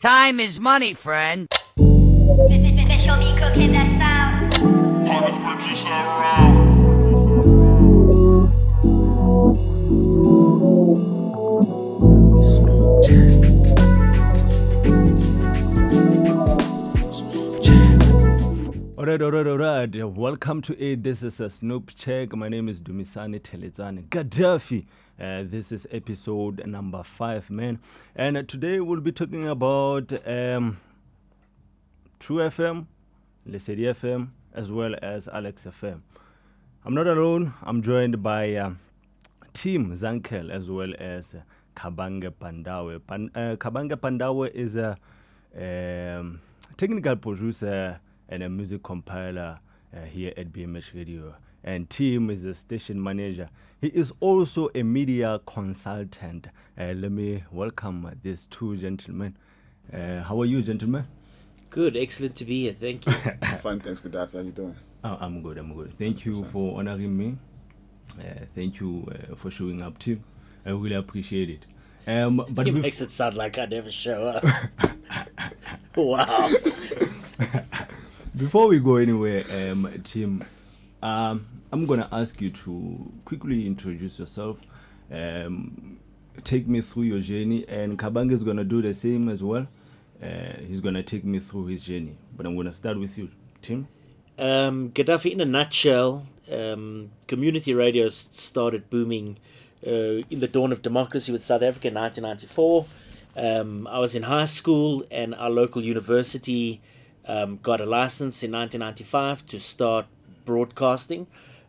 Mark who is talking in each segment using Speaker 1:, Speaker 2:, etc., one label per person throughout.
Speaker 1: Time is money, friend.
Speaker 2: Bitch, you'll be cooking that sound.
Speaker 3: Hottest producer around.
Speaker 4: Alright. Welcome to it. This is a Snoopcheck. My name is Dumisani Theletsane. Gaddafi. This is episode number 5, man. And today we'll be talking about truFM, Selekedi FM, as well as Alex FM. I'm not alone. I'm joined by Team Zankel as well as Kabange Pandawe. Kabange Pandawe is a technical producer and a music compiler here at BMH Radio. And Tim is a station manager. He is also a media consultant. Let me welcome these two gentlemen. How are you, gentlemen?
Speaker 5: Good, excellent to be here. Thank you.
Speaker 3: Fine, thanks, Gaddafi. How you doing?
Speaker 4: I'm good. Thank you for honoring me. Thank you for showing up, Tim. I really appreciate it. But
Speaker 5: It makes it sound like I never show up. Wow.
Speaker 4: Before we go anywhere, Tim, I'm going to ask you to quickly introduce yourself, take me through your journey, and Kabange is going to do the same as well. He's going to take me through his journey. But I'm going to start with you, Tim.
Speaker 5: Gaddafi, in a nutshell, community radio started booming in the dawn of democracy with South Africa in 1994. I was in high school, and our local university got a license in 1995 to start broadcasting.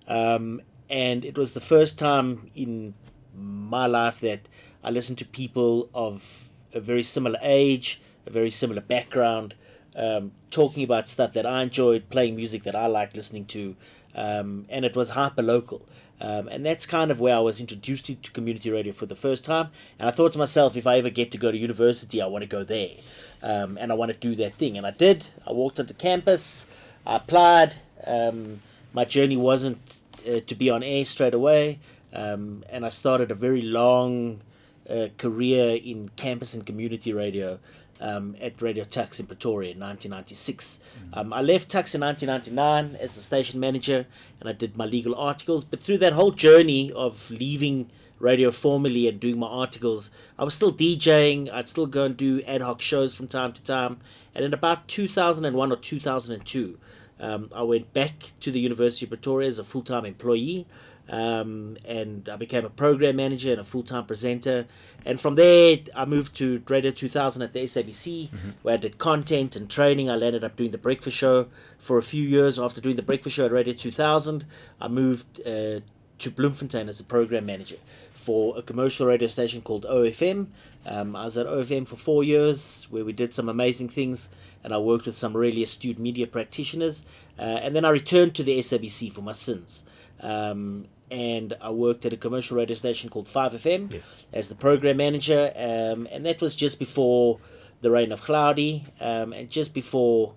Speaker 5: And it was the first time in my life that I listened to people of a very similar age, a very similar background, talking about stuff that I enjoyed, playing music that I liked listening to, and it was hyper local. And that's kind of where I was introduced to community radio for the first time. And I thought to myself, if I ever get to go to university, I want to go there. And I want to do that thing. And I did. I walked onto campus. I applied. My journey wasn't to be on air straight away. And I started a very long career in campus and community radio at Radio Tux in Pretoria in 1996. I left Tux in 1999 as the station manager, and I did my legal articles. But through that whole journey of leaving radio formally and doing my articles, I was still DJing. I'd still go and do ad hoc shows from time to time. And in about 2001 or 2002, I went back to the University of Pretoria as a full-time employee. And I became a program manager and a full-time presenter. And from there, I moved to Radio 2000 at the SABC, where I did content and training. I ended up doing the breakfast show for a few years. After doing the breakfast show at Radio 2000, I moved to Bloemfontein as a program manager for a commercial radio station called OFM. I was at OFM for 4 years, where we did some amazing things, and I worked with some really astute media practitioners. And then I returned to the SABC for my sins. And I worked at a commercial radio station called 5FM as the program manager, and that was just before the reign of Cloudy, and just before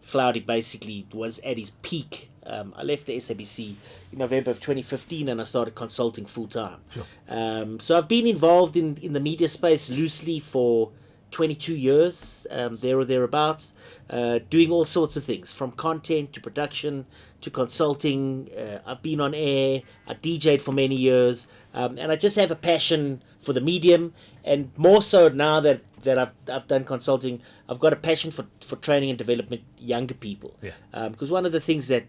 Speaker 5: Cloudy basically was at his peak. I left the SABC in November of 2015, and I started consulting full-time. So I've been involved in the media space loosely for 22 years, there or thereabouts, doing all sorts of things, from content to production to consulting. I've been on air, I DJ'd for many years, and I just have a passion for the medium, and more so now that I've done consulting, I've got a passion for training and development younger people. Because one of the things that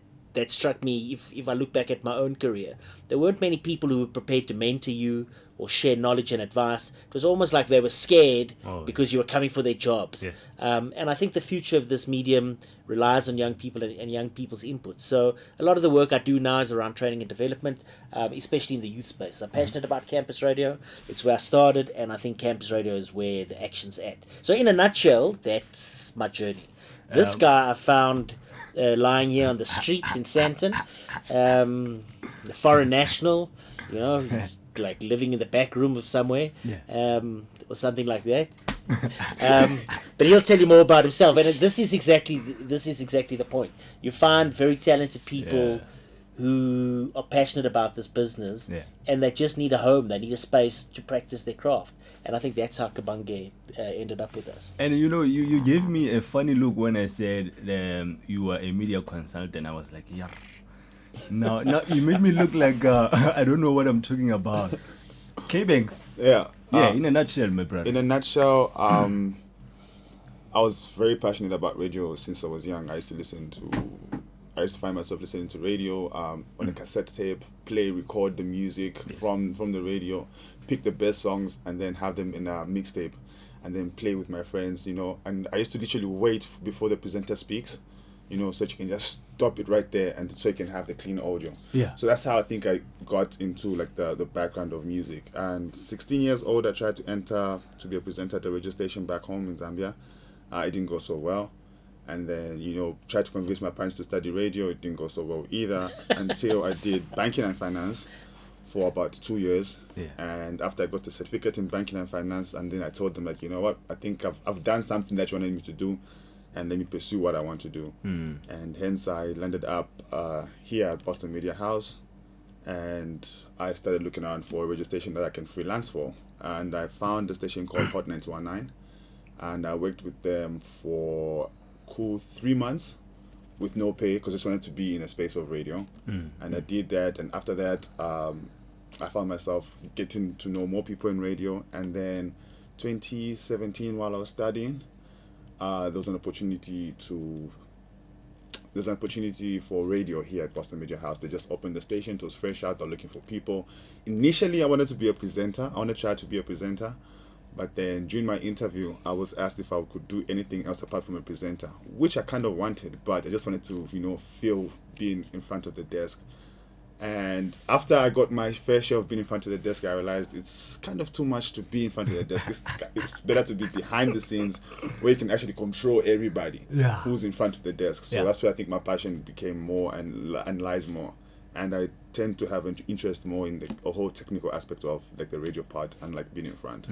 Speaker 5: struck me, if I look back at my own career, there weren't many people who were prepared to mentor you or share knowledge and advice. It was almost like they were scared because you were coming for their jobs. And I think the future of this medium relies on young people and young people's input. So a lot of the work I do now is around training and development, especially in the youth space. I'm passionate about campus radio. It's where I started, and I think campus radio is where the action's at. So in a nutshell, that's my journey. This guy I found lying here on the streets in Sandton, the foreign national, like living in the back room of somewhere, or something like that. But he'll tell you more about himself. And this is exactly the point. You find very talented people who are passionate about this business,
Speaker 4: Yeah.
Speaker 5: and they just need a home, they need a space to practice their craft. And I think that's how Kabange ended up with us.
Speaker 4: And you gave me a funny look when I said you were a media consultant. I was like, yeah. Now you made me look like I don't know what I'm talking about. K-Banks.
Speaker 3: Yeah.
Speaker 4: Yeah, in a nutshell, my brother.
Speaker 3: In a nutshell, I was very passionate about radio since I was young. I used to find myself listening to radio on a cassette tape, record the music from the radio, pick the best songs, and then have them in a mixtape, and then play with my friends, And I used to literally wait before the presenter speaks, so you can just stop it right there, and so you can have the clean audio.
Speaker 4: Yeah.
Speaker 3: So that's how I think I got into like the background of music. And 16 years old, I tried to enter to be a presenter at a radio station back home in Zambia. It didn't go so well. And then, tried to convince my parents to study radio. It didn't go so well either until I did banking and finance for about 2 years.
Speaker 4: Yeah.
Speaker 3: And after I got the certificate in banking and finance, and then I told them, like, you know what, I think I've done something that you wanted me to do, and let me pursue what I want to do. And hence I landed up here at Boston Media House, and I started looking around for a radio station that I can freelance for. And I found a station called Hot 919, and I worked with them for cool 3 months with no pay because I just wanted to be in a space of radio. And I did that, and after that I found myself getting to know more people in radio. And then 2017, while I was studying, there was an opportunity for radio here at Boston Media House. They just opened the station. It was fresh out. They're looking for people. Initially I wanted to be a presenter. I wanted to try to be a presenter. But then during my interview, I was asked if I could do anything else apart from a presenter, which I kind of wanted, but I just wanted to, feel being in front of the desk. And after I got my fair share of being in front of the desk, I realized it's kind of too much to be in front of the desk. It's better to be behind the scenes where you can actually control everybody who's in front of the desk. So that's where I think my passion became more and lies more. And I tend to have an interest more in the whole technical aspect of like the radio part and like being in front.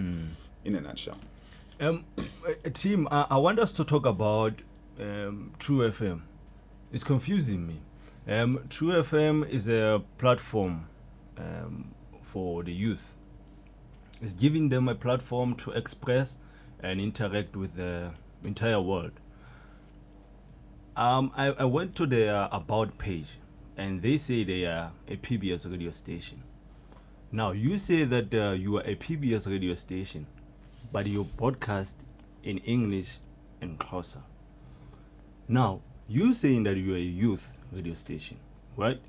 Speaker 3: In a nutshell.
Speaker 4: Team, I want us to talk about truFM. It's confusing me. truFM is a platform for the youth. It's giving them a platform to express and interact with the entire world. I went to their About page, and they say they are a PBS radio station. Now, you say that you are a PBS radio station, but you broadcast in English and Xhosa. Now, you saying that you are a youth radio station, right?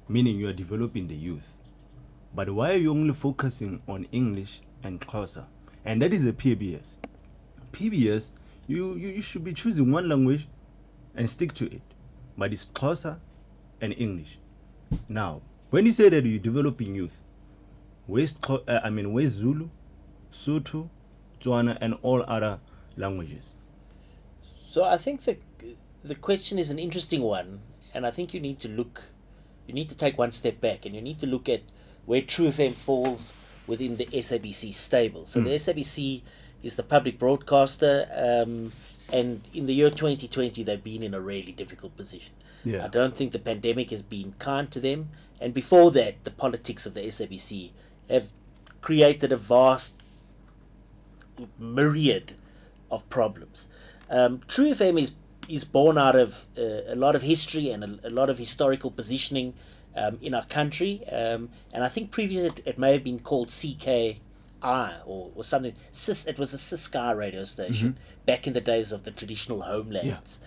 Speaker 4: Meaning you are developing the youth. But why are you only focusing on English and Xhosa? And that is a PBS. PBS, you should be choosing one language and stick to it. But it's Xhosa and English. Now, when you say that you're developing youth, where's Zulu, Sotho, Tswana, and all other languages?
Speaker 5: So I think the question is an interesting one, and I think you need to take one step back, and you need to look at where truFM falls within the SABC stable. So the SABC is the public broadcaster, and in the year 2020 they've been in a really difficult position. I don't think the pandemic has been kind to them, and before that the politics of the SABC have created a vast myriad of problems. truFM is born out of a lot of history and a lot of historical positioning in our country, and I think previously it may have been called CKI or something. It was a Ciscar radio station back in the days of the traditional homelands,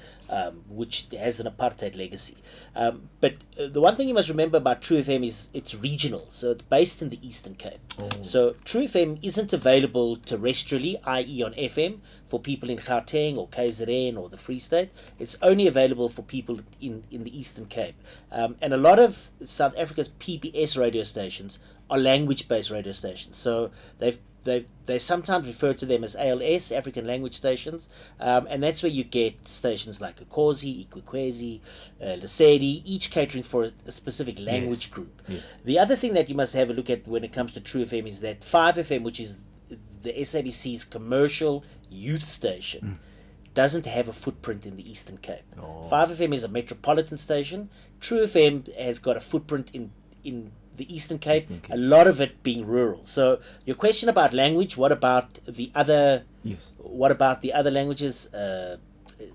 Speaker 5: which has an apartheid legacy. But the one thing you must remember about truFM is it's regional, so it's based in the Eastern Cape. So truFM isn't available terrestrially, i.e. on FM, for people in Gauteng or KZN or the Free State. It's only available for people in the Eastern Cape. And a lot of South Africa's PBS radio stations are language-based radio stations. So they sometimes refer to them as ALS, African language stations, and that's where you get stations like Ukhozi, Ikwekwezi, Lesedi, each catering for a specific language group. The other thing that you must have a look at when it comes to truFM is that 5FM, which is the SABC's commercial youth station, doesn't have a footprint in the Eastern Cape.
Speaker 4: Oh.
Speaker 5: 5FM is a metropolitan station. truFM has got a footprint in the Eastern Cape, a lot of it being rural. So your question about language, what about the other?
Speaker 4: Yes.
Speaker 5: What about the other languages?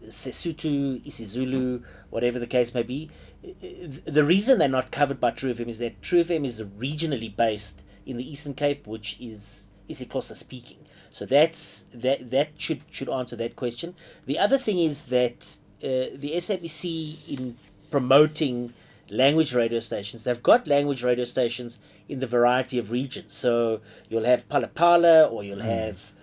Speaker 5: Sesotho, isiZulu, whatever the case may be. The reason they're not covered by truFM is that truFM is regionally based in the Eastern Cape, which is isiXhosa speaking. So that should answer that question. The other thing is that the SABC, in promoting language radio stations, they've got language radio stations in the variety of regions. So you'll have Phala, or you'll have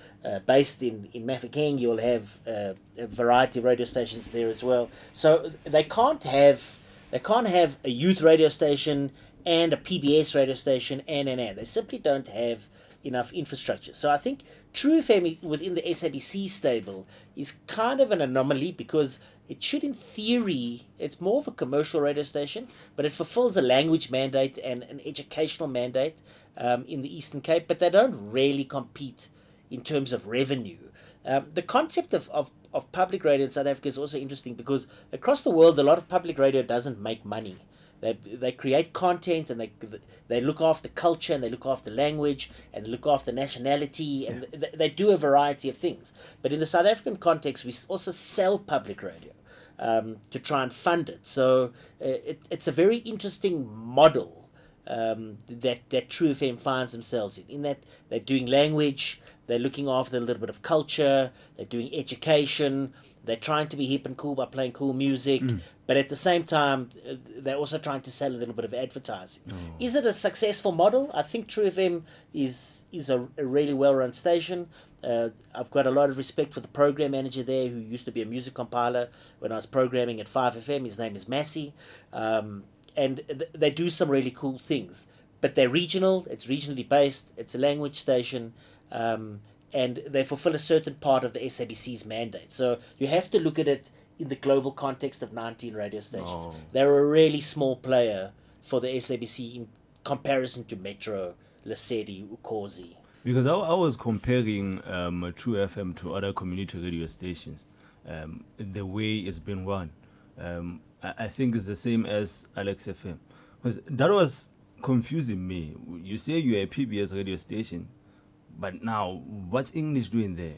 Speaker 5: based in Mafeking, you'll have a variety of radio stations there as well. So they can't have a youth radio station and a PBS radio station and. They simply don't have enough infrastructure. So I think truFM within the SABC stable is kind of an anomaly, because it should, in theory, it's more of a commercial radio station, but it fulfills a language mandate and an educational mandate in the Eastern Cape, but they don't really compete in terms of revenue. The concept of public radio in South Africa is also interesting, because across the world, a lot of public radio doesn't make money. They create content, and they look after culture, and they look after language, and they look after nationality, and they do a variety of things. But in the South African context, we also sell public radio to try and fund it. So it's a very interesting model that truFM finds themselves in that they're doing language, they're looking after a little bit of culture, they're doing education, they're trying to be hip and cool by playing cool music, but at the same time, they're also trying to sell a little bit of advertising. Is it a successful model? I think truFM is a really well-run station. I've got a lot of respect for the program manager there, who used to be a music compiler when I was programming at 5FM. His name is Massey. And they do some really cool things. But they're regional, it's regionally based, it's a language station, and they fulfill a certain part of the SABC's mandate. So you have to look at it in the global context of 19 radio stations. They're a really small player for the SABC in comparison to Metro, Lesedi, Ukhozi.
Speaker 4: Because I was comparing truFM to other community radio stations, the way it's been run. I think it's the same as Alex FM. Because that was confusing me. You say you're a PBS radio station, but now what's English doing there?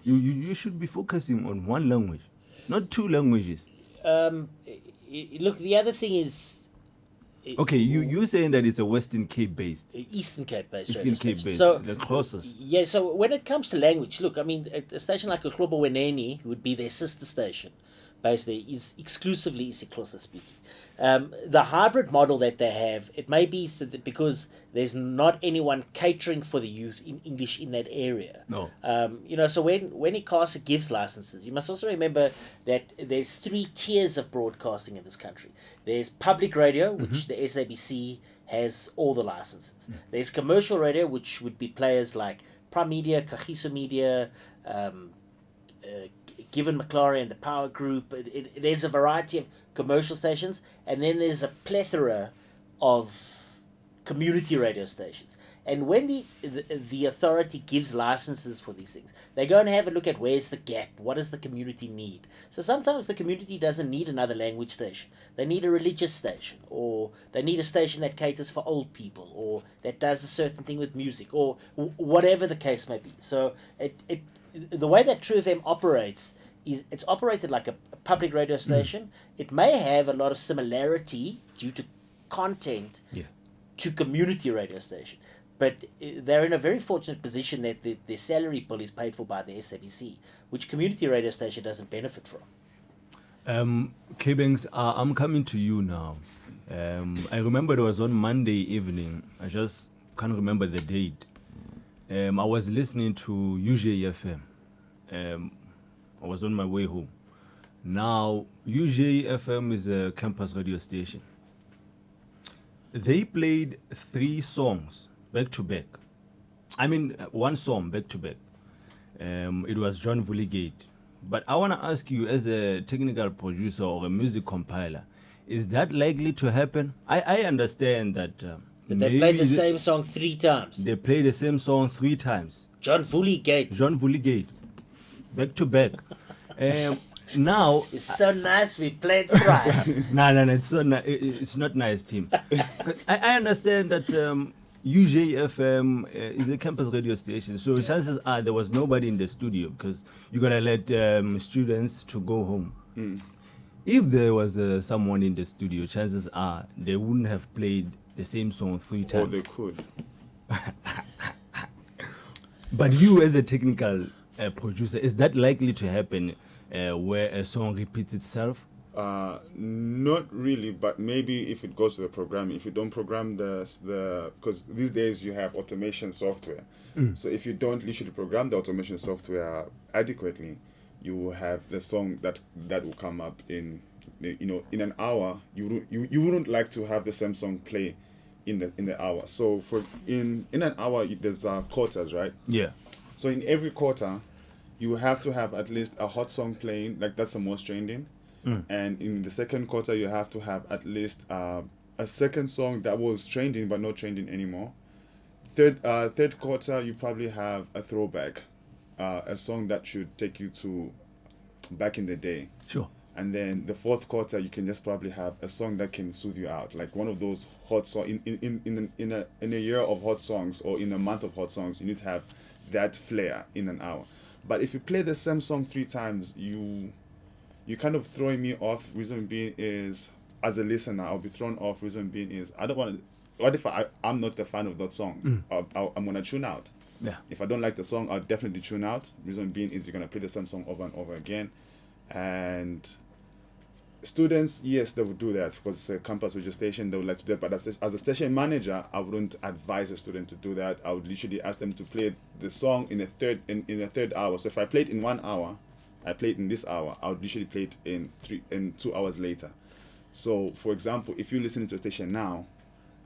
Speaker 4: You should be focusing on one language, not two languages.
Speaker 5: Look, the other thing is...
Speaker 4: Okay, you're saying that it's a Western Cape based.
Speaker 5: Eastern Cape based.
Speaker 4: Eastern Cape based,
Speaker 5: so,
Speaker 4: the closest.
Speaker 5: Yeah, so when it comes to language, look, I mean, a station like Uklobo Weneni would be their sister station, based there, is exclusively isiXhosa speaking. The hybrid model that they have, it may be so that because there's not anyone catering for the youth in English in that area.
Speaker 4: No.
Speaker 5: So when ICASA gives licenses, you must also remember that there's 3 tiers of broadcasting in this country. There's public radio, which the SABC has all the licenses. There's commercial radio, which would be players like Prime Media, Kagiso Media, Given McClary and the Power Group. There's a variety of commercial stations, and then there's a plethora of community radio stations. And when the authority gives licenses for these things, they go and have a look at where's the gap, what does the community need. So sometimes the community doesn't need another language station. They need a religious station, or they need a station that caters for old people, or that does a certain thing with music, or whatever the case may be. So the way that truFM operates is it's operated like a public radio station. It may have a lot of similarity due to content to community radio station, but they're in a very fortunate position that their salary pool is paid for by the SABC, which community radio station doesn't benefit from.
Speaker 4: Kabange, I'm coming to you now. I remember it was on Monday evening. I just can't remember the date. I was listening to UJFM. I was on my way home. Now, UJFM is a campus radio station. They played 3 songs back to back. I mean, 1 song back to back. It was John Vulligate. But I want to ask you, as a technical producer or a music compiler, is that likely to happen? I understand that...
Speaker 5: they played the same song 3 times.
Speaker 4: They played the same song 3 times.
Speaker 5: John Vulligate.
Speaker 4: back to back. Now,
Speaker 5: It's so nice we played thrice.
Speaker 4: no, it's not nice, team. 'Cause I understand that UJFM is a campus radio station, so chances are there was nobody in the studio because you're gonna let students to go home. If there was someone in the studio, chances are they wouldn't have played the same song 3
Speaker 3: Or
Speaker 4: times.
Speaker 3: they could.
Speaker 4: But you, as a technical producer, is that likely to happen where a song repeats itself?
Speaker 3: Not really, but maybe if it goes to the program, if you don't program the because these days you have automation software. So if you don't literally program the automation software adequately, you will have the song that will come up in in an hour. You wouldn't like to have the same song play in the hour. So in an hour there's quarters, right?
Speaker 4: Yeah.
Speaker 3: So in every quarter, you have to have at least a hot song playing, like that's the most trending. And in the second quarter, you have to have at least a second song that was trending but not trending anymore. Third quarter, you probably have a throwback, a song that should take you to back in the day.
Speaker 4: Sure.
Speaker 3: And then the fourth quarter, you can just probably have a song that can soothe you out, like one of those hot songs. In a year of hot songs or in a month of hot songs, you need to have that flair in an hour. But if you play the same song 3 times, you kind of throwing me off. Reason being is, as a listener, I'll be thrown off. Reason being is, I don't want to. What if I'm not a fan of that song? I'm gonna tune out.
Speaker 4: Yeah.
Speaker 3: If I don't like the song, I'll definitely tune out. Reason being is you're gonna play the same song over and over again, and students, yes, they would do that because it's a campus radio station. They would like to do it, but as a station manager, I wouldn't advise a student to do that. I would literally ask them to play the song in a third hour. So if I played in 1 hour, I played in this hour, I would literally play it in 2 hours later. So, for example, if you're listening to a station now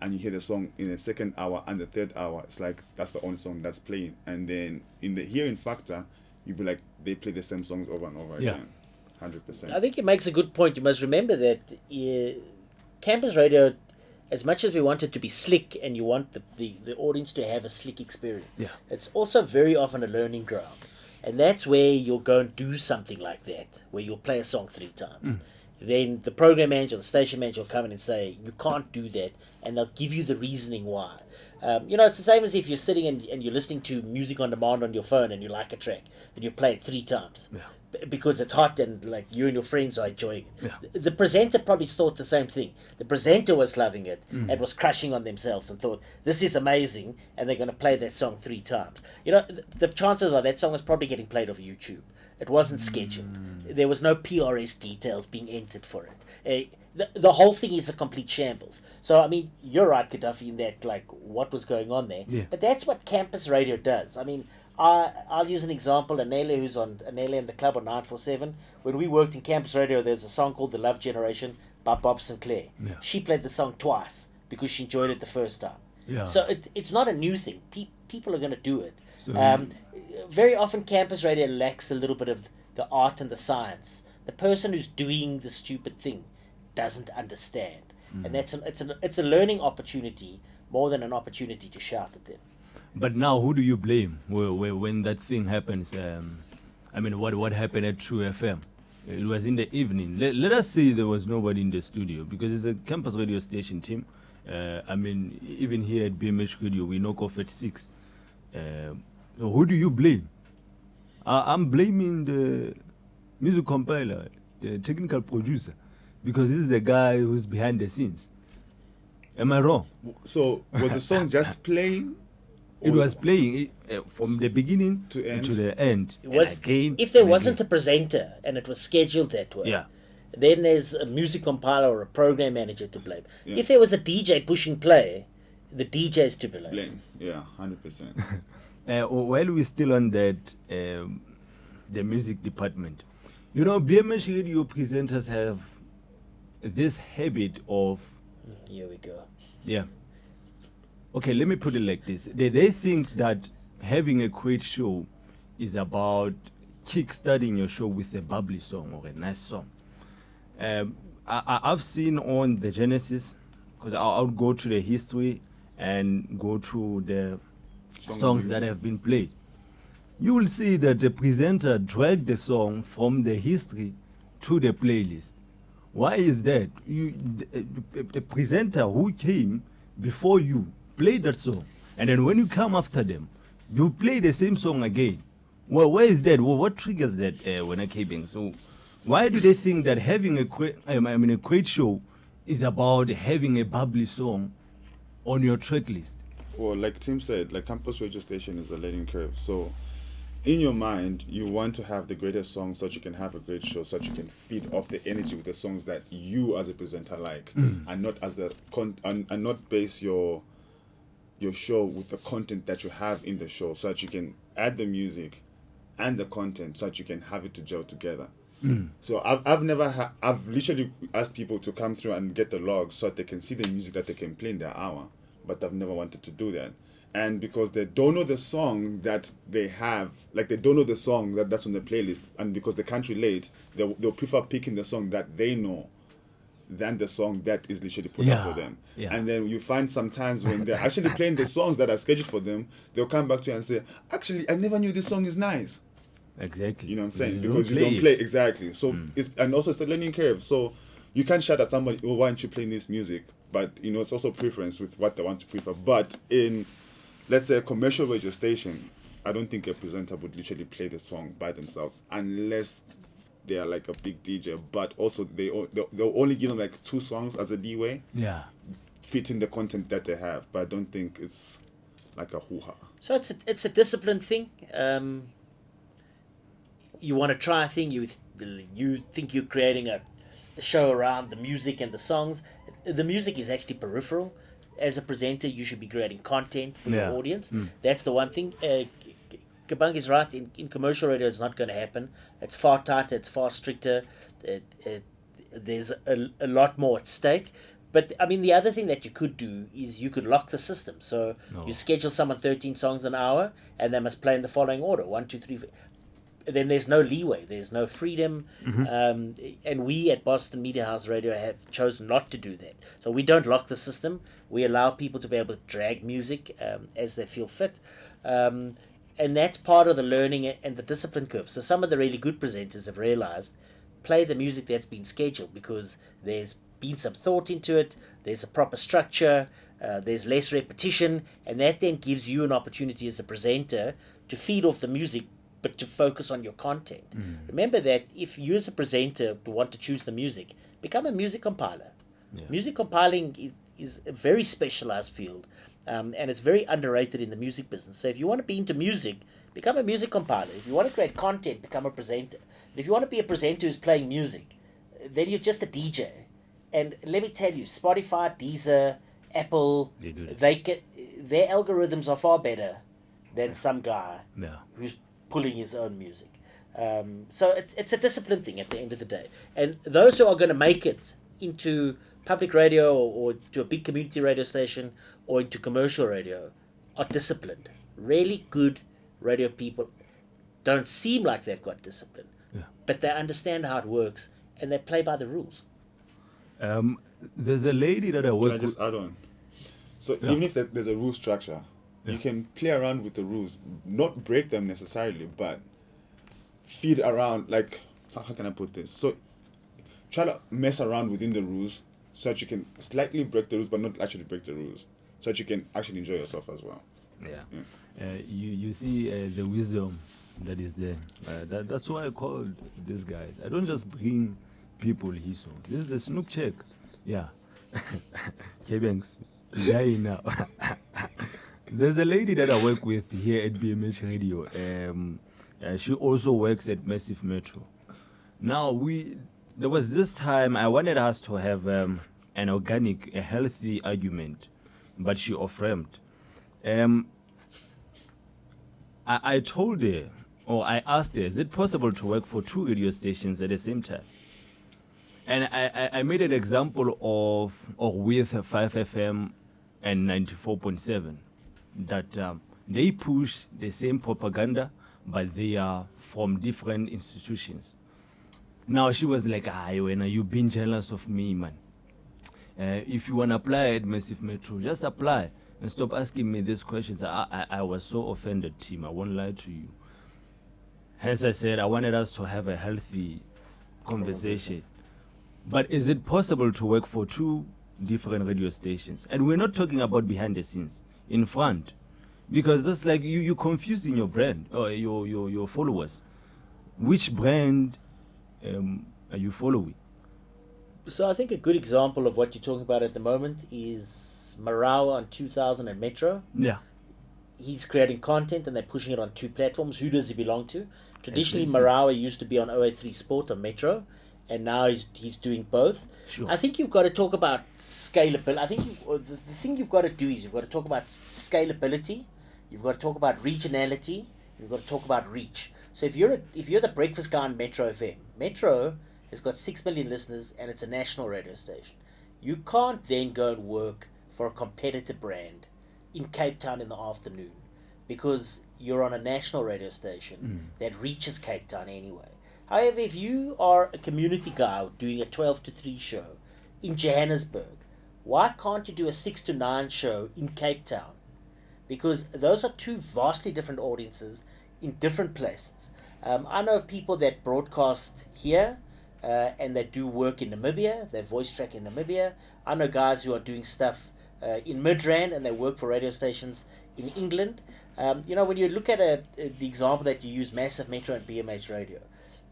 Speaker 3: and you hear the song in the second hour and the third hour, it's like that's the only song that's playing. And then in the hearing factor, you'd be like, they play the same songs over and over again. 100%.
Speaker 5: I think it makes a good point. You must remember that campus radio, as much as we want it to be slick and you want the audience to have a slick experience, it's also very often a learning ground. And that's where you'll go and do something like that, where you'll play a song 3 times. Then the program manager or the station manager will come in and say, you can't do that, and they'll give you the reasoning why. It's the same as if you're sitting and you're listening to music on demand on your phone and you like a track, then you play it 3 times. Because it's hot and like you and your friends are enjoying it. The presenter probably thought the same thing. The presenter was loving it and was crushing on themselves and thought, this is amazing, and they're going to play that song 3 times. The chances are that song is probably getting played over YouTube. It wasn't scheduled. There was no PRS details being entered for it. The whole thing is a complete shambles. So, I mean, you're right, Gaddafi, in that, like, what was going on there.
Speaker 4: Yeah.
Speaker 5: But that's what campus radio does. I mean, I'll use an example. Anele, who's on Anele and the Club on 947. When we worked in campus radio, there's a song called The Love Generation by Bob Sinclair.
Speaker 4: Yeah.
Speaker 5: She played the song twice because she enjoyed it the first time.
Speaker 4: Yeah.
Speaker 5: So it's not a new thing. People are going to do it.
Speaker 4: So,
Speaker 5: Very often campus radio lacks a little bit of the art and the science. The person who's doing the stupid thing doesn't understand. And it's a learning opportunity more than an opportunity to shout at them.
Speaker 4: But now, who do you blame when that thing happens? I mean, what happened at truFM? It was in the evening. Let us say there was nobody in the studio because it's a campus radio station team. I mean, even here at BMH Radio, we knock off at 6. Who do you blame? I'm blaming the music compiler, the technical producer, because this is the guy who's behind the scenes. Am I wrong?
Speaker 3: So was the song just playing?
Speaker 4: It was playing from the beginning
Speaker 3: To end?
Speaker 4: to the end.
Speaker 5: It was,
Speaker 4: Again,
Speaker 5: if there
Speaker 4: and
Speaker 5: wasn't
Speaker 4: again.
Speaker 5: a presenter and it was scheduled that way,
Speaker 4: Yeah.
Speaker 5: then there's a music compiler or a program manager to blame.
Speaker 3: Yeah.
Speaker 5: If there was a DJ pushing play, the DJ's to blame.
Speaker 3: Blame. Yeah, 100%.
Speaker 4: While we're still on that, the music department, BMH radio presenters have this habit of,
Speaker 5: Here we go.
Speaker 4: yeah. Okay, let me put it like this. They think that having a great show is about kickstarting your show with a bubbly song or a nice song. I've seen on the Genesis, because I'll go to the history and go through the songs that have been played. you will see that the presenter dragged the song from the history to the playlist. Why is that? The presenter who came before you played that song, and then when you come after them, you play the same song again. Well, where is that? Well, what triggers that when I came? So, why do they think that having a great show is about having a bubbly song on your track list?
Speaker 3: Well, like Tim said, like campus radio station is a learning curve. So, in your mind, you want to have the greatest song so that you can have a great show, so that you can feed off the energy with the songs that you as a presenter like, and not as the and not base your show with the content that you have in the show, so that you can add the music and the content, so that you can have it to gel together. So I've literally asked people to come through and get the logs so that they can see the music that they can play in their hour, but I've never wanted to do that. And because they don't know the song that they have, like they don't know the song that's on the playlist, and because they can't relate, they'll prefer picking the song that they know than the song that is literally put out for them.
Speaker 4: Yeah.
Speaker 3: And then you find sometimes when they're actually playing the songs that are scheduled for them, they'll come back to you and say, actually, I never knew this song is nice.
Speaker 4: Exactly.
Speaker 3: You know what I'm saying?
Speaker 4: You
Speaker 3: Because you don't play exactly. So and also it's a learning curve. So you can't shout at somebody, oh, why aren't you playing this music? But it's also preference with what they want to prefer. But in, let's say, a commercial radio station, I don't think a presenter would literally play the song by themselves unless they are like a big DJ. But also they'll only give them like 2 songs as a leeway, fitting the content that they have. But I don't think it's like a hoo-ha.
Speaker 5: So it's a discipline thing. You want to try a thing. You think you're creating a show around the music and the songs. The music is actually peripheral. As a presenter, you should be creating content for your audience. That's the one thing. Kabange is right. In commercial radio, it's not going to happen. It's far tighter. It's far stricter. There's a lot more at stake. But, I mean, the other thing that you could do is you could lock the system. So you schedule someone 13 songs an hour, and they must play in the following order. 1, 2, 3, 4. Then there's no leeway. There's no freedom. And we at Boston Media House Radio have chosen not to do that. So we don't lock the system. We allow people to be able to drag music as they feel fit. And that's part of the learning and the discipline curve. So some of the really good presenters have realized play the music that's been scheduled because there's been some thought into it. There's a proper structure. There's less repetition. And that then gives you an opportunity as a presenter to feed off the music, but to focus on your content. Remember that if you as a presenter want to choose the music, become a music compiler. Music compiling is a very specialized field, and it's very underrated in the music business. So if you want to be into music, become a music compiler. If you want to create content, become a presenter. And if you want to be a presenter who's playing music, then you're just a DJ. And let me tell you, Spotify, Deezer, Apple, their algorithms are far better than some guy who's pulling his own music. So it's a discipline thing at the end of the day. And those who are going to make it into public radio or to a big community radio station or into commercial radio are disciplined. Really good radio people don't seem like they've got discipline, but they understand how it works and they play by the rules.
Speaker 4: There's a lady that I work with.
Speaker 3: Can I just add on? So even if there's a rule structure, you can play around with the rules, not break them necessarily, but feed around, like, how can I put this? So try to mess around within the rules so that you can slightly break the rules, but not actually break the rules, so that you can actually enjoy yourself as well.
Speaker 4: You see the wisdom that is there. That's why I called these guys. I don't just bring people here. So this is the Snoopcheck. Kabange, guy now. There's a lady that I work with here at BMH Radio. She also works at Massive Metro. Now, there was this time I wanted us to have an organic, a healthy argument, but she off-ramped. I told her, or I asked her, is it possible to work for 2 radio stations at the same time? And I made an example of with 5FM and 94.7. That they push the same propaganda, but they are from different institutions. Now she was like, when you've been jealous of me, man. If you want to apply at Massive Metro, just apply and stop asking me these questions. I was so offended, team. I won't lie to you. Hence, I said I wanted us to have a healthy conversation. But is it possible to work for two different radio stations? And we're not talking about behind the scenes, in front. Because that's like you're confusing your brand or your followers. Which brand are you following?
Speaker 5: So I think a good example of what you're talking about at the moment is Marawa on 2000 and Metro.
Speaker 4: Yeah.
Speaker 5: He's creating content and they're pushing it on two platforms. Who does he belong to? Traditionally,
Speaker 4: SABC.
Speaker 5: Marawa used to be on 083 Sport on Metro, and now he's doing both.
Speaker 4: Sure.
Speaker 5: I think you've got to talk about scalability. I think the thing you've got to do is you've got to talk about scalability, you've got to talk about regionality, you've got to talk about reach. So if you're the breakfast guy on Metro FM, Metro has got 6 million listeners and it's a national radio station. You can't then go and work for a competitor brand in Cape Town in the afternoon because you're on a national radio station that reaches Cape Town anyway. However, if you are a community guy doing a 12 to 3 show in Johannesburg, why can't you do a 6 to 9 show in Cape Town? Because those are two vastly different audiences in different places. I know of people that broadcast here and that do work in Namibia. They voice track in Namibia. I know guys who are doing stuff in Midrand and they work for radio stations in England. When you look at the example that you use, Massive Metro and BMH Radio,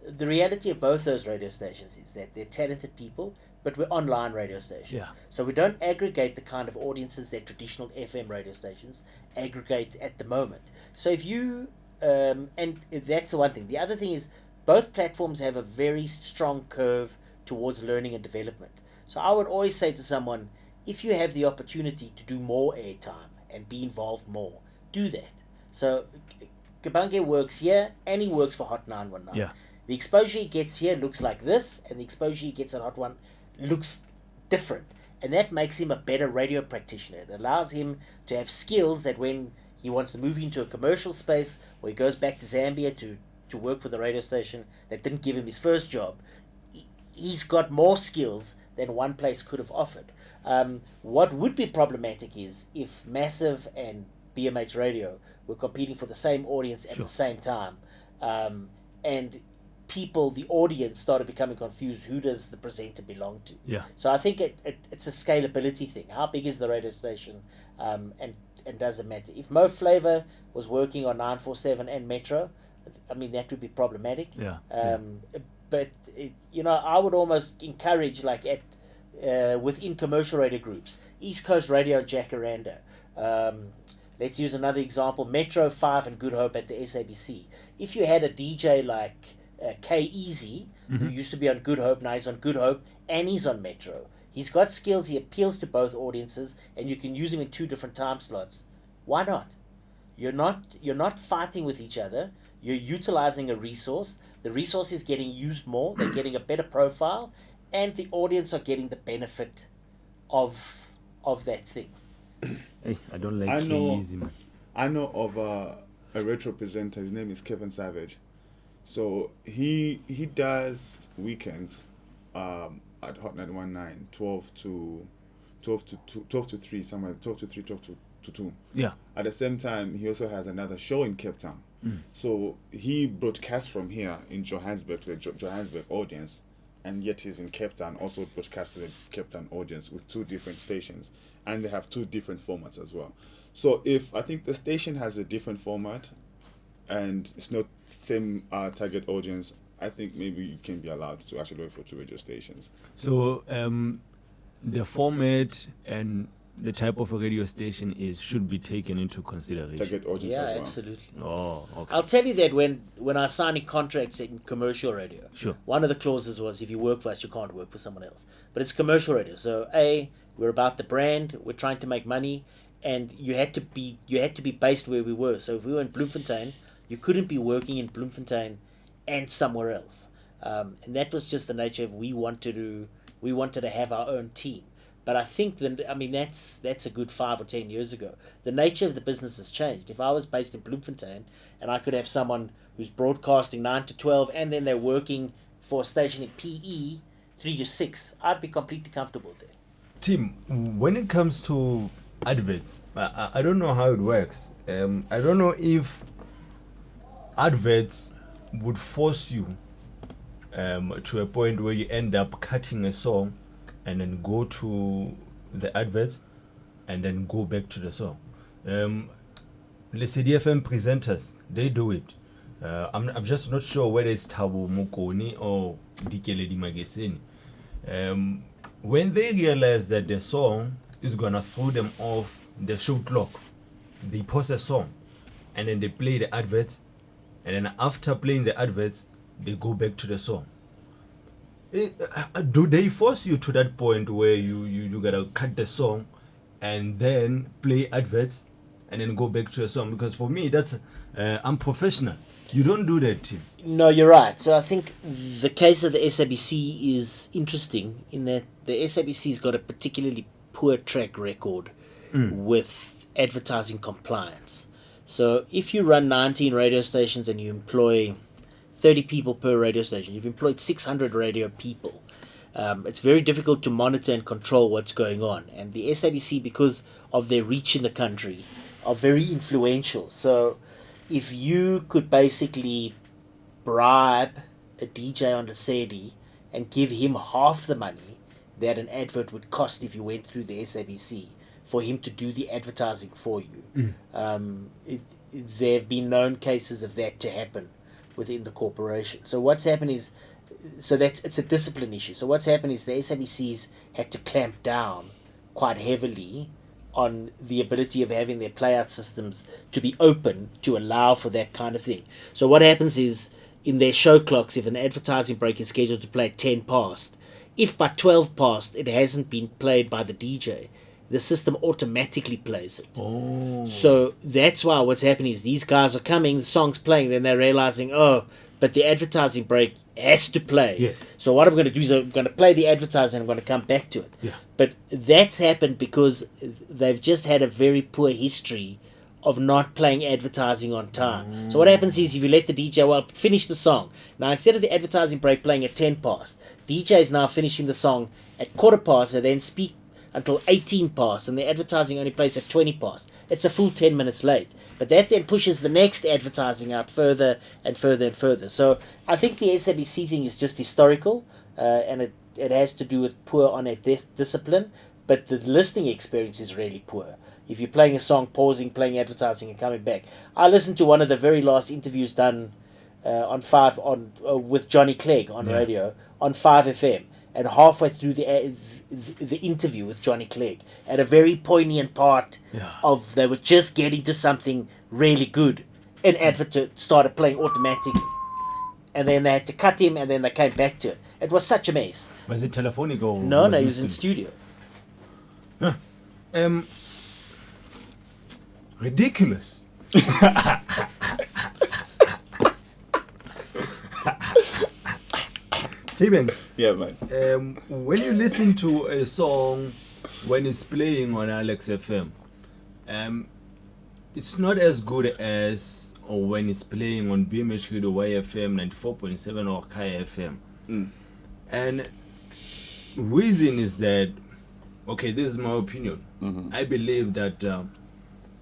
Speaker 5: the reality of both those radio stations is that they're talented people, but we're online radio stations.
Speaker 4: Yeah.
Speaker 5: So we don't aggregate the kind of audiences that traditional FM radio stations aggregate at the moment. So if you, and that's the one thing. The other thing is both platforms have a very strong curve towards learning and development. So I would always say to someone, if you have the opportunity to do more airtime and be involved more, do that. So Kabange works here and he works for Hot 919.
Speaker 4: Yeah.
Speaker 5: The exposure he gets here looks like this, and the exposure he gets at Hot 1 looks different. And that makes him a better radio practitioner. It allows him to have skills that when he wants to move into a commercial space or he goes back to Zambia to work for the radio station that didn't give him his first job, he's got more skills than one place could have offered. What would be problematic is if Massive and BMH Radio were competing for the same audience at the same time, and the audience started becoming confused. Who does the presenter belong to?
Speaker 4: Yeah.
Speaker 5: So I think it's a scalability thing. How big is the radio station, and does it matter? If Mo Flavor was working on 947 and Metro, I mean that would be problematic.
Speaker 4: Yeah.
Speaker 5: But I would almost encourage within commercial radio groups, East Coast Radio, Jacaranda. Let's use another example: Metro 5 and Good Hope at the SABC. If you had a DJ like K-Easy, who used to be on Good Hope, now he's on Good Hope, and he's on Metro. He's got skills, he appeals to both audiences, and you can use him in two different time slots. Why not? You're not fighting with each other, you're utilizing a resource. The resource is getting used more, they're getting a better profile, and the audience are getting the benefit of that thing.
Speaker 4: Hey, I don't like easy, man.
Speaker 3: I know of a retro presenter, his name is Kevin Savage. So he does weekends at Hot 919, 12 to 3, somewhere 12 to 3, 12 to 2.
Speaker 4: Yeah.
Speaker 3: At the same time, he also has another show in Cape Town. So he broadcasts from here in Johannesburg to the Johannesburg audience, and yet he's in Cape Town, also broadcasts to the Cape Town audience with two different stations, and they have two different formats as well. So if I think the station has a different format, and it's not same target audience, I think maybe you can be allowed to actually work for two radio stations.
Speaker 4: So the format and the type of a radio station should be taken into consideration.
Speaker 3: Target audience as well.
Speaker 5: Absolutely.
Speaker 4: Oh, okay.
Speaker 5: I'll tell you that when I was signing contracts in commercial radio,
Speaker 4: Sure.
Speaker 5: one of the clauses was if you work for us, you can't work for someone else. But it's commercial radio, so we're about the brand, we're trying to make money, and you had to be based where we were. So if we were in Bloemfontein, you couldn't be working in Bloemfontein and somewhere else, and that was just the nature of we wanted to have our own team. But I think that's a good 5 or 10 years ago. The nature of the business has changed. If I was based in Bloemfontein and I could have someone who's broadcasting 9 to 12 and then they're working for a station in PE 3 to 6, I'd be completely comfortable there.
Speaker 4: Tim, when it comes to adverts, I don't know how it works. I don't know if adverts would force you to a point where you end up cutting a song and then go to the adverts and then go back to the song. Lesedi FM presenters, they do it. I'm just not sure whether it's Thabo Mokoni or Dikeledi Mageseni. When they realize that the song is gonna throw them off the show clock, they pause a song and then they play the adverts, and then after playing the adverts, they go back to the song. Do they force you to that point where you gotta cut the song and then play adverts and then go back to a song? Because for me, that's unprofessional. You don't do that, Tim.
Speaker 5: No, you're right. So I think the case of the SABC is interesting in that the SABC's got a particularly poor track record with advertising compliance. So if you run 19 radio stations and you employ 30 people per radio station, you've employed 600 radio people. It's very difficult to monitor and control what's going on. And the SABC, because of their reach in the country, are very influential. So if you could basically bribe a DJ on the Lesedi and give him half the money that an advert would cost if you went through the SABC for him to do the advertising for you, there have been known cases of that to happen within the corporation. So what's happened is, it's a discipline issue. So what's happened is the SABCs had to clamp down quite heavily on the ability of having their playout systems to be open to allow for that kind of thing. So what happens is, in their show clocks, if an advertising break is scheduled to play at 10 past, if by 12 past it hasn't been played by the DJ, the system automatically plays it.
Speaker 4: Oh.
Speaker 5: So that's why what's happening is these guys are coming, the song's playing, then they're realizing, but the advertising break has to play.
Speaker 4: Yes.
Speaker 5: So what I'm going to do is I'm going to play the advertising and I'm going to come back to it.
Speaker 4: Yeah.
Speaker 5: But that's happened because they've just had a very poor history of not playing advertising on time. So what happens is, if you let the DJ finish the song, now instead of the advertising break playing at 10 past, DJ is now finishing the song at quarter past and then speak until 18 past, and the advertising only plays at 20 past. It's a full 10 minutes late. But that then pushes the next advertising out further and further and further. So I think the SABC thing is just historical, and it has to do with poor on a discipline, but the listening experience is really poor. If you're playing a song, pausing, playing advertising, and coming back. I listened to one of the very last interviews done with Johnny Clegg on radio on 5FM, and halfway through the interview with Johnny Clegg, at a very poignant part of they were just getting to something really good, an advert started playing automatically, and then they had to cut him, and then they came back to it. It was such a mess.
Speaker 4: Was it telephonic or?
Speaker 5: No, he was in studio.
Speaker 4: Huh. Ridiculous. T-Banks.
Speaker 3: Yeah, man.
Speaker 4: When you listen to a song when it's playing on Alex FM, it's not as good as or when it's playing on BMH Radio YFM 94.7 or Kai FM. And reason is that, okay, this is my opinion. I believe that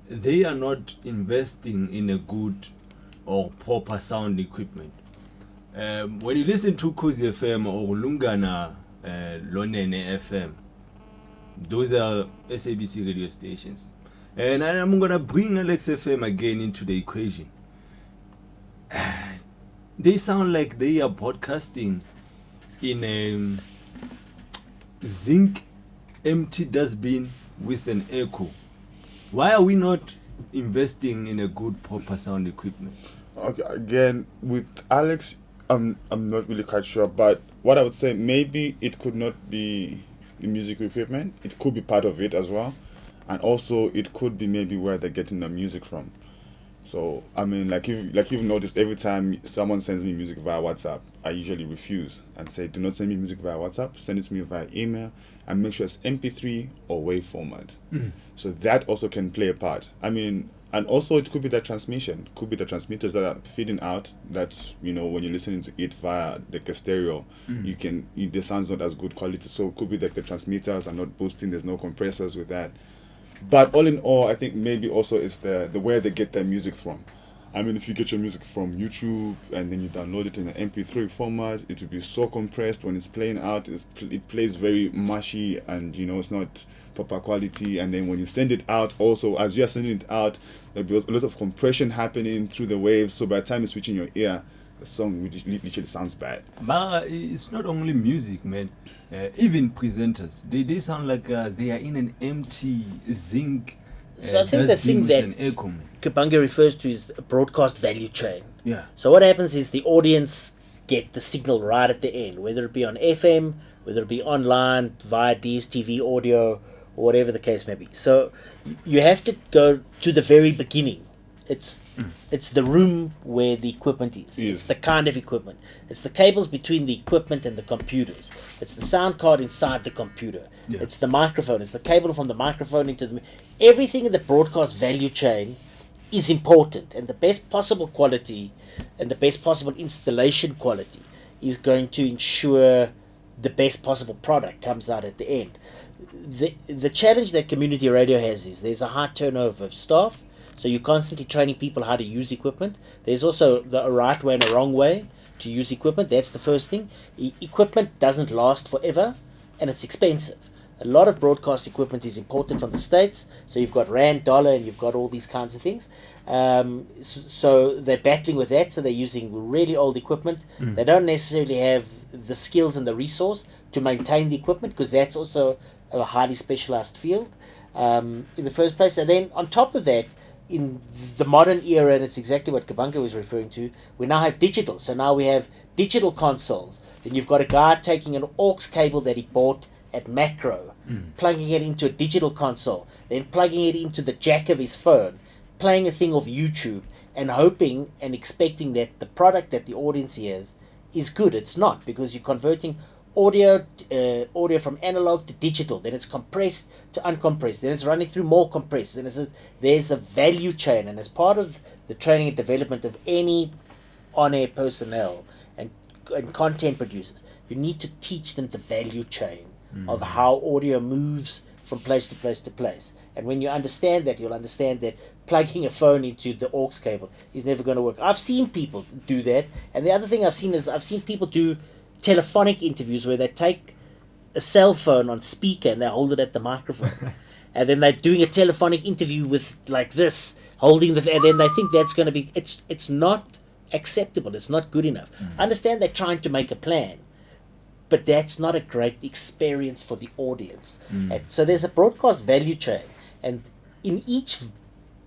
Speaker 4: they are not investing in a good or proper sound equipment. When you listen to Kozi FM or Lungana Lonene FM, those are SABC radio stations. And I'm going to bring Alex FM again into the equation. They sound like they are broadcasting in a zinc empty dustbin with an echo. Why are we not investing in a good proper sound equipment?
Speaker 3: Okay, again, with Alex, I'm not really quite sure, but what I would say, maybe it could not be the music equipment. It could be part of it as well, and also it could be maybe where they're getting the music from. So I mean, like you've noticed, every time someone sends me music via WhatsApp, I usually refuse and say, do not send me music via WhatsApp. Send it to me via email, and make sure it's MP3 or WAV format. So that also can play a part. I mean. And also it could be the transmission, could be the transmitters that are feeding out, that, when you're listening to it via the stereo, the sound's not as good quality. So it could be that the transmitters are not boosting, there's no compressors with that. But all in all, I think maybe also it's the where they get their music from. I mean, if you get your music from YouTube and then you download it in an MP3 format, it will be so compressed when it's playing out. It plays very mushy, and it's not proper quality. And then when you send it out, also as you are sending it out, there'll be a lot of compression happening through the waves. So by the time it's reaching your ear, the song literally sounds bad.
Speaker 4: But it's not only music, man. Even presenters, they sound like they are in an empty zinc.
Speaker 5: So I think the thing that Kabange refers to is a broadcast value chain.
Speaker 4: Yeah.
Speaker 5: So what happens is the audience get the signal right at the end, whether it be on FM, whether it be online, via DSTV audio, or whatever the case may be. So you have to go to the very beginning. It's the room where the equipment is.
Speaker 3: Yes.
Speaker 5: It's the kind of equipment. It's the cables between the equipment and the computers. It's the sound card inside the computer.
Speaker 4: Yeah.
Speaker 5: It's the microphone. It's the cable from the microphone into the... Everything in the broadcast value chain is important, and the best possible quality and the best possible installation quality is going to ensure the best possible product comes out at the end. The challenge that community radio has is there's a high turnover of staff. So you're constantly training people how to use equipment. There's also a right way and a wrong way to use equipment. That's the first thing. Equipment doesn't last forever, and it's expensive. A lot of broadcast equipment is imported from the States. So you've got rand, dollar, and you've got all these kinds of things. So they're battling with that. So they're using really old equipment. They don't necessarily have the skills and the resource to maintain the equipment, because that's also a highly specialized field in the first place. And then on top of that, in the modern era, and it's exactly what Kabange was referring to, we now have digital. So now we have digital consoles. Then you've got a guy taking an aux cable that he bought at Macro, plugging it into a digital console, then plugging it into the jack of his phone, playing a thing off YouTube, and hoping and expecting that the product that the audience hears is good. It's not, because you're converting audio from analog to digital, then it's compressed to uncompressed, then it's running through more compressed, and there's a value chain. And as part of the training and development of any on-air personnel and content producers, you need to teach them the value chain of how audio moves from place to place to place. And when you understand that, you'll understand that plugging a phone into the aux cable is never going to work. I've seen people do that, and the other thing I've seen people do telephonic interviews where they take a cell phone on speaker and they hold it at the microphone, and then they're doing a telephonic interview with like this, holding and then they think that's going to be, it's not acceptable, it's not good enough. I understand they're trying to make a plan, but that's not a great experience for the audience. And so there's a broadcast value chain, and in each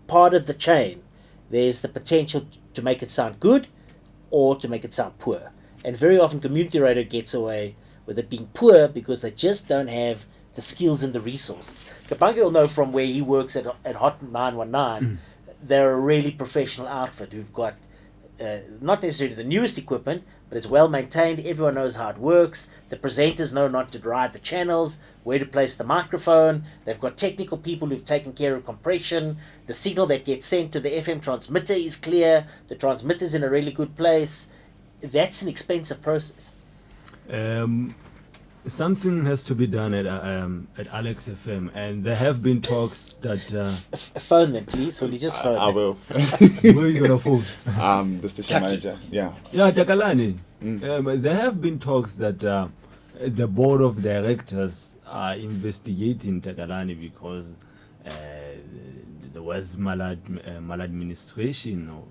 Speaker 5: part of the chain there's the potential to make it sound good or to make it sound poor. And very often community radio gets away with it being poor because they just don't have the skills and the resources. Kabange will know from where he works at Hot 919, they're a really professional outfit who've got not necessarily the newest equipment, but it's well maintained. Everyone knows how it works. The presenters know not to drive the channels, where to place the microphone. They've got technical people who've taken care of compression. The signal that gets sent to the FM transmitter is clear. The transmitter's in a really good place. That's an expensive process.
Speaker 4: Something has to be done at Alex FM, and there have been talks that
Speaker 5: phone them, please. Will you just phone
Speaker 3: I
Speaker 5: them?
Speaker 3: will.
Speaker 4: where are you gonna phone?
Speaker 3: The station manager. Yeah.
Speaker 4: Yeah, Takalani. There have been talks that the board of directors are investigating Takalani because there was maladministration or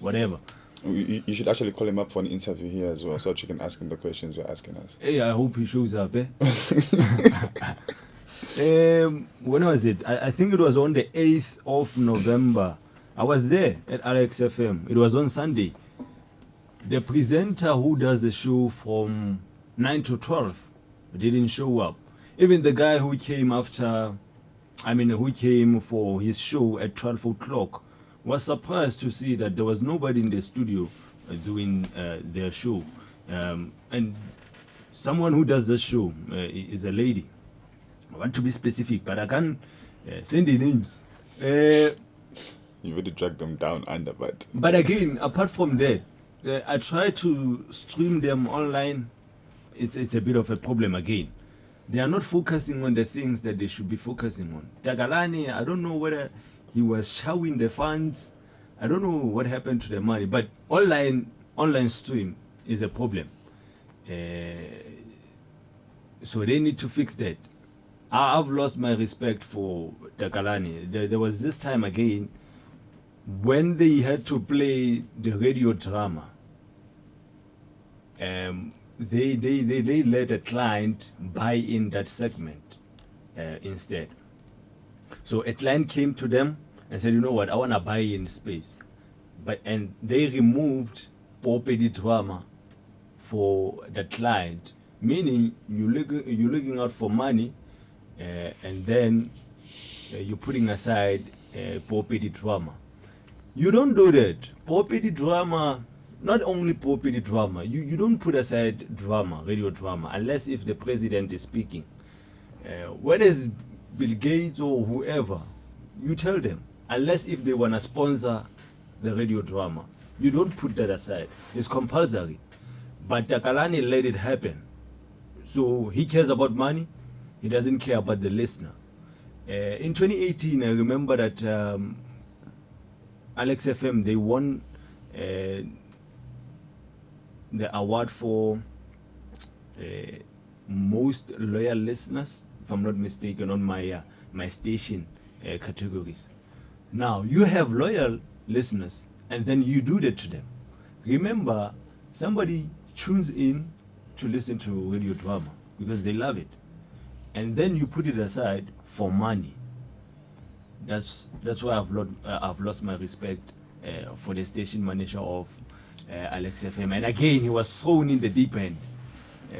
Speaker 4: whatever.
Speaker 3: You should actually call him up for an interview here as well, so that you can ask him the questions you're asking us.
Speaker 4: Hey, I hope he shows up. When was it? I think it was on the 8th of November. I was there at Alex FM. It was on Sunday. The presenter who does the show from 9 to 12 didn't show up. Even the guy who came who came for his show at 12 o'clock was surprised to see that there was nobody in the studio doing their show. And someone who does the show is a lady. I want to be specific, but I can't send the names.
Speaker 3: You really drag them down under, but
Speaker 4: again, apart from that, I try to stream them online. It's a bit of a problem again. They are not focusing on the things that they should be focusing on. Takalani, I don't know whether he was showing the funds I don't know what happened to the money, but online stream is a problem. So they need to fix that. I've lost my respect for Takalani. There was this time again when they had to play the radio drama. They let a client buy in that segment instead. So a client came to them and said, you know what, I want to buy in space. And they removed Popedi drama for the client, meaning you're looking out for money and then you're putting aside Popedi drama. You don't do that. Popedi drama, not only Popedi drama, you don't put aside drama, radio drama, unless if the president is speaking. Whether it's Bill Gates or whoever, you tell them, unless if they want to sponsor the radio drama, you don't put that aside. It's compulsory. But Takalani let it happen. So he cares about money, he doesn't care about the listener. In 2018, I remember that Alex FM, they won the award for most loyal listeners, if I'm not mistaken, on my station categories. Now, you have loyal listeners, and then you do that to them. Remember, somebody tunes in to listen to radio drama because they love it, and then you put it aside for money. That's why I've lost my respect for the station manager of Alex FM. And again, he was thrown in the deep end.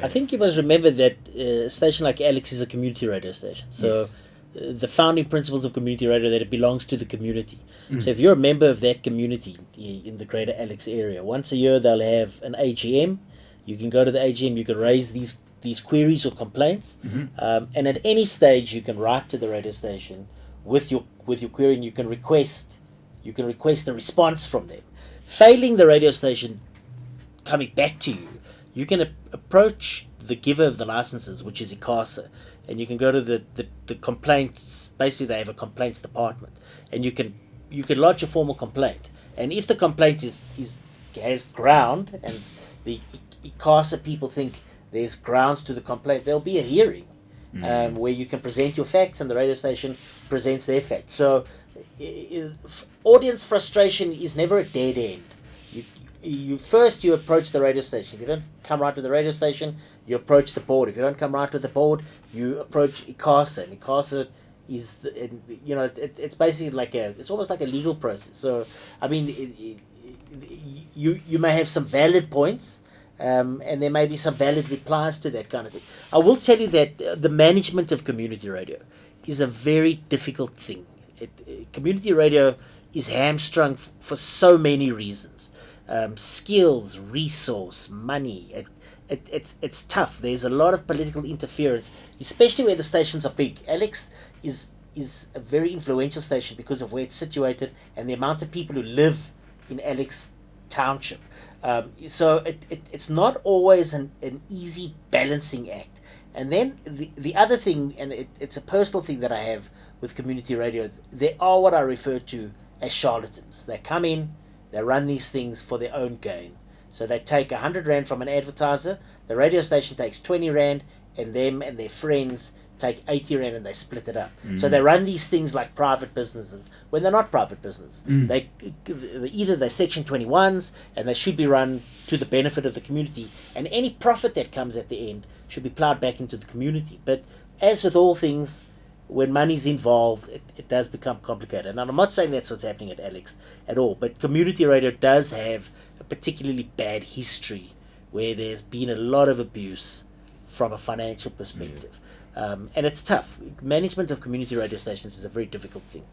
Speaker 5: I think you must remember that a station like Alex is a community radio station. So
Speaker 4: Yes.
Speaker 5: The founding principles of community radio, that it belongs to the community. So if you're a member of that community in the greater Alex area, once a year they'll have an AGM. You can go to the AGM, you can raise these queries or complaints, and at any stage you can write to the radio station with your query, and you can request a response from them. Failing the radio station coming back to you, you can approach the giver of the licenses, which is ICASA, and you can go to the complaints. Basically, they have a complaints department, and you can lodge a formal complaint. And if the complaint has ground, and the ICASA people think there's grounds to the complaint, there'll be a hearing where you can present your facts, and the radio station presents their facts. So, audience frustration is never a dead end. You first approach the radio station. If you don't come right to the radio station, you approach the board. If you don't come right to the board, you approach ICASA. And ICASA is, it's basically it's almost like a legal process. So, I mean, you may have some valid points, and there may be some valid replies to that kind of thing. I will tell you that the management of community radio is a very difficult thing. Community radio is hamstrung for so many reasons. Skills, resource, money. It's tough. There's a lot of political interference, especially where the stations are big. Alex is a very influential station because of where it's situated and the amount of people who live in Alex Township. So it's not always an easy balancing act. And then the other thing, and it's a personal thing that I have with community radio, there are what I refer to as charlatans. They come in, they run these things for their own gain. So they take 100 Rand from an advertiser, the radio station takes 20 Rand, and them and their friends take 80 Rand and they split it up. So they run these things like private businesses when they're not private business. Either they're Section 21s and they should be run to the benefit of the community, and any profit that comes at the end should be plowed back into the community. But as with all things, when money's involved, it does become complicated. And I'm not saying that's what's happening at Alex at all, but community radio does have a particularly bad history where there's been a lot of abuse from a financial perspective. And it's tough. Management of community radio stations is a very difficult thing.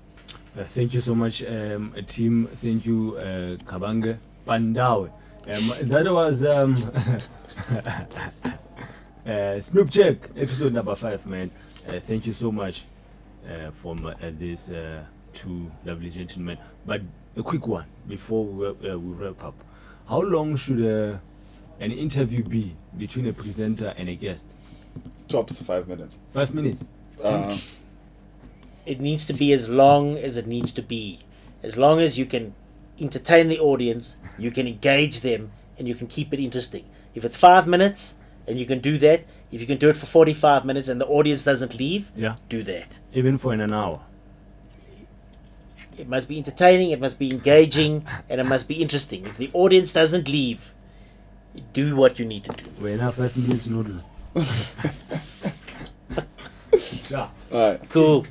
Speaker 4: Thank you so much, team. Thank you, Kabange. Pandawe. That was Snoopcheck, episode number 5, man. Thank you so much from these two lovely gentlemen. But a quick one before we wrap up. How long should an interview be between a presenter and a guest?
Speaker 3: Tops 5 minutes.
Speaker 4: 5 minutes?
Speaker 5: It needs to be as long as it needs to be. As long as you can entertain the audience, you can engage them, and you can keep it interesting. If it's 5 minutes and you can do that, if you can do it for 45 minutes and the audience doesn't leave, do that.
Speaker 4: Even for an hour.
Speaker 5: It must be entertaining, it must be engaging, and it must be interesting. If the audience doesn't leave, do what you need to do.
Speaker 4: We're enough 5 minutes noodle.
Speaker 3: All right.
Speaker 5: Cool.